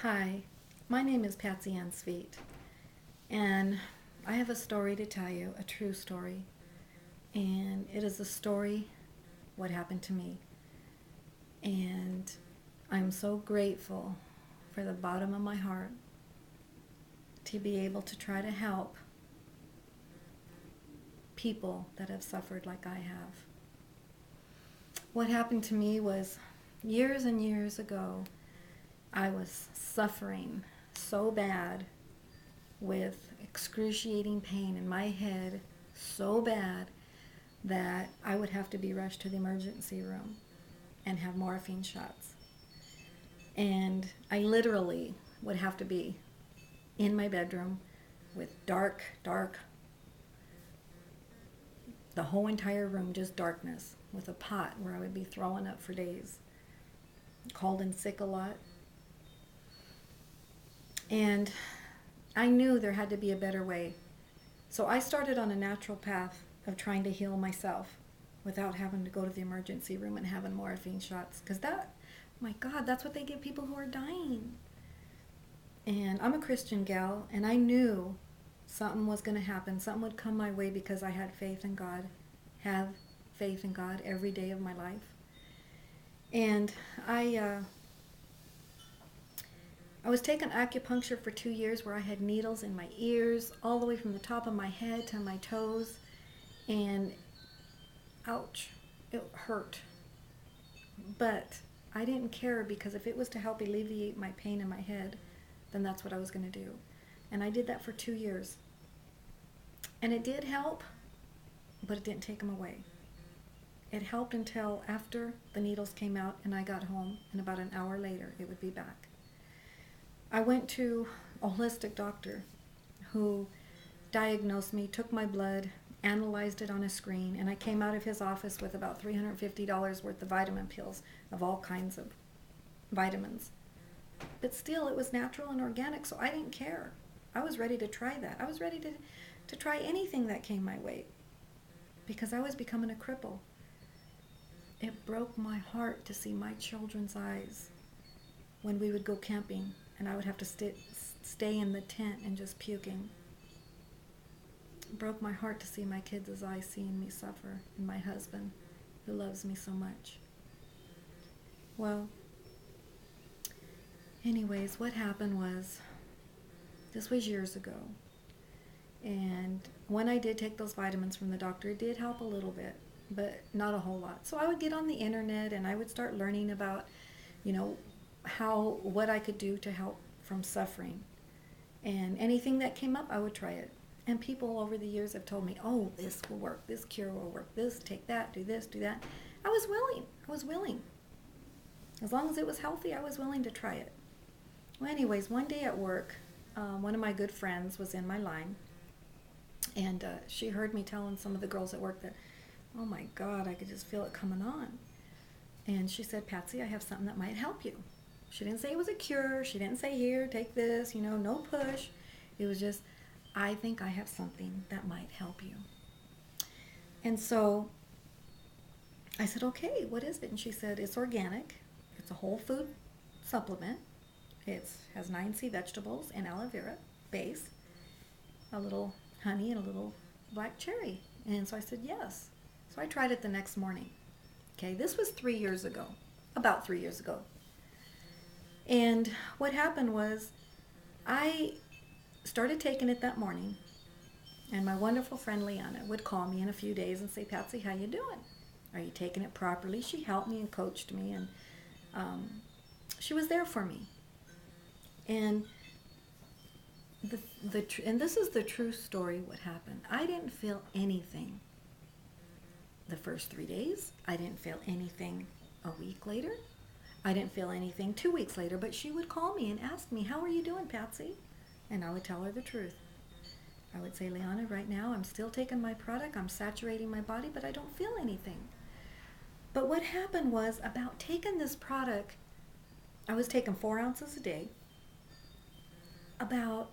Hi, my name is Patsy Ann Sweet, and I have a story to tell you, a true story. And it is a story what happened to me. And I'm so grateful for the bottom of my heart to be able to try to help people that have suffered like I have. What happened to me was years and years ago, I was suffering so bad with excruciating pain in my head, so bad that I would have to be rushed to the emergency room and have morphine shots. And I literally would have to be in my bedroom with dark, the whole entire room just darkness, with a pot where I would be throwing up for days, called in sick a lot. And I knew there had to be a better way. So I started on a natural path of trying to heal myself without having to go to the emergency room and having morphine shots. Because my God, that's what they give people who are dying. And I'm a Christian gal, and I knew something was going to happen. Something would come my way because I had faith in God. Have faith in God every day of my life. And I was taking acupuncture for 2 years where I had needles in my ears, all the way from the top of my head to my toes. And ouch, it hurt. But I didn't care, because if it was to help alleviate my pain in my head, then that's what I was going to do. And I did that for 2 years. And it did help, but it didn't take them away. It helped until after the needles came out and I got home, and about an hour later it would be back. I went to a holistic doctor who diagnosed me, took my blood, analyzed it on a screen, and I came out of his office with about $350 worth of vitamin pills of all kinds of vitamins. But still, it was natural and organic, so I didn't care. I was ready to try that. I was ready to try anything that came my way, because I was becoming a cripple. It broke my heart to see my children's eyes when we would go camping, and I would have to stay in the tent and just puking. It broke my heart to see my kids' eyes seeing me suffer, and my husband, who loves me so much. Well, anyways, what happened was, this was years ago, and when I did take those vitamins from the doctor, it did help a little bit, but not a whole lot. So I would get on the internet and I would start learning about, what I could do to help from suffering. And anything that came up, I would try it. And people over the years have told me, oh, this will work, this cure will work, this, take that, do this, do that. I was willing. As long as it was healthy, I was willing to try it. Well, anyways, one day at work, one of my good friends was in my line, and she heard me telling some of the girls at work that, oh my God, I could just feel it coming on. And she said, Patsy, I have something that might help you. She didn't say it was a cure. She didn't say, here, take this, no push. It was just, I think I have something that might help you. And so I said, okay, what is it? And she said, it's organic. It's a whole food supplement. It has 9 sea vegetables and aloe vera base, a little honey, and a little black cherry. And so I said, yes. So I tried it the next morning. Okay, this was 3 years ago, about 3 years ago. And what happened was, I started taking it that morning, and my wonderful friend Leanna would call me in a few days and say, Patsy, how you doing? Are you taking it properly? She helped me and coached me, and she was there for me. And and this is the true story what happened. I didn't feel anything the first 3 days. I didn't feel anything a week later. I didn't feel anything 2 weeks later, but she would call me and ask me, how are you doing, Patsy? And I would tell her the truth. I would say, Leanna, right now I'm still taking my product, I'm saturating my body, but I don't feel anything. But what happened was, about taking this product, I was taking 4 ounces a day. About,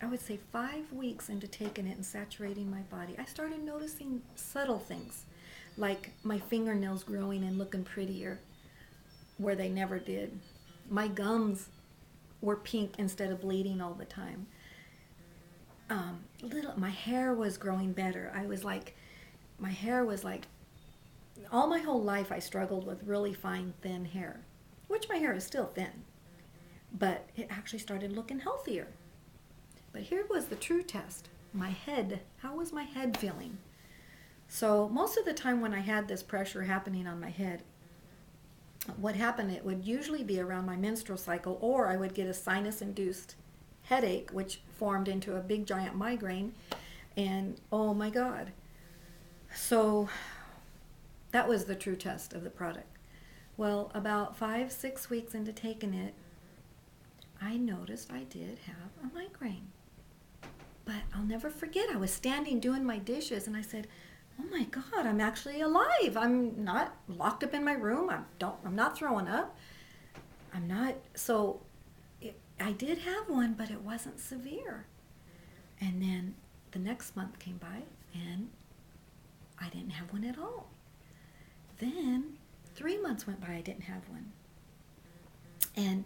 I would say 5 weeks into taking it and saturating my body, I started noticing subtle things, like my fingernails growing and looking prettier where they never did. My gums were pink instead of bleeding all the time. My hair was growing better. My hair was like, all my whole life I struggled with really fine, thin hair, which my hair is still thin, but it actually started looking healthier. But here was the true test. My head, how was my head feeling? So most of the time when I had this pressure happening on my head, what happened, it would usually be around my menstrual cycle, or I would get a sinus-induced headache, which formed into a big giant migraine, and oh my God. So that was the true test of the product. Well, about 5-6 weeks into taking it, I noticed I did have a migraine. But I'll never forget, I was standing doing my dishes and I said, oh my God, I'm actually alive. I'm not locked up in my room. I'm not throwing up. I did have one, but it wasn't severe. And then the next month came by and I didn't have one at all. Then 3 months went by, I didn't have one. And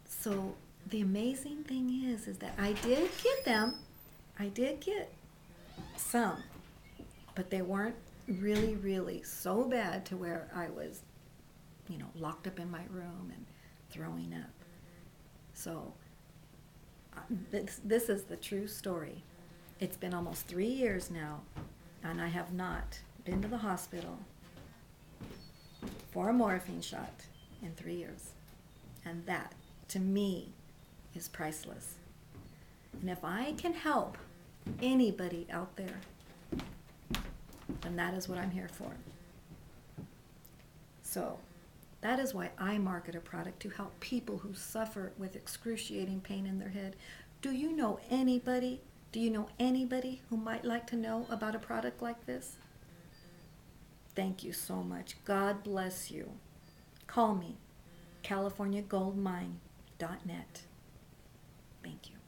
so the amazing thing is that I did get them. I did get some, but they weren't really, really so bad to where I was, locked up in my room and throwing up. So this is the true story. It's been almost 3 years now, and I have not been to the hospital for a morphine shot in 3 years. And that, to me, is priceless. And if I can help anybody out there, then that is what I'm here for. So that is why I market a product, to help people who suffer with excruciating pain in their head. Do you know anybody who might like to know about a product like this? Thank you so much. God bless you. Call me, CaliforniaGoldMine.net. Thank you.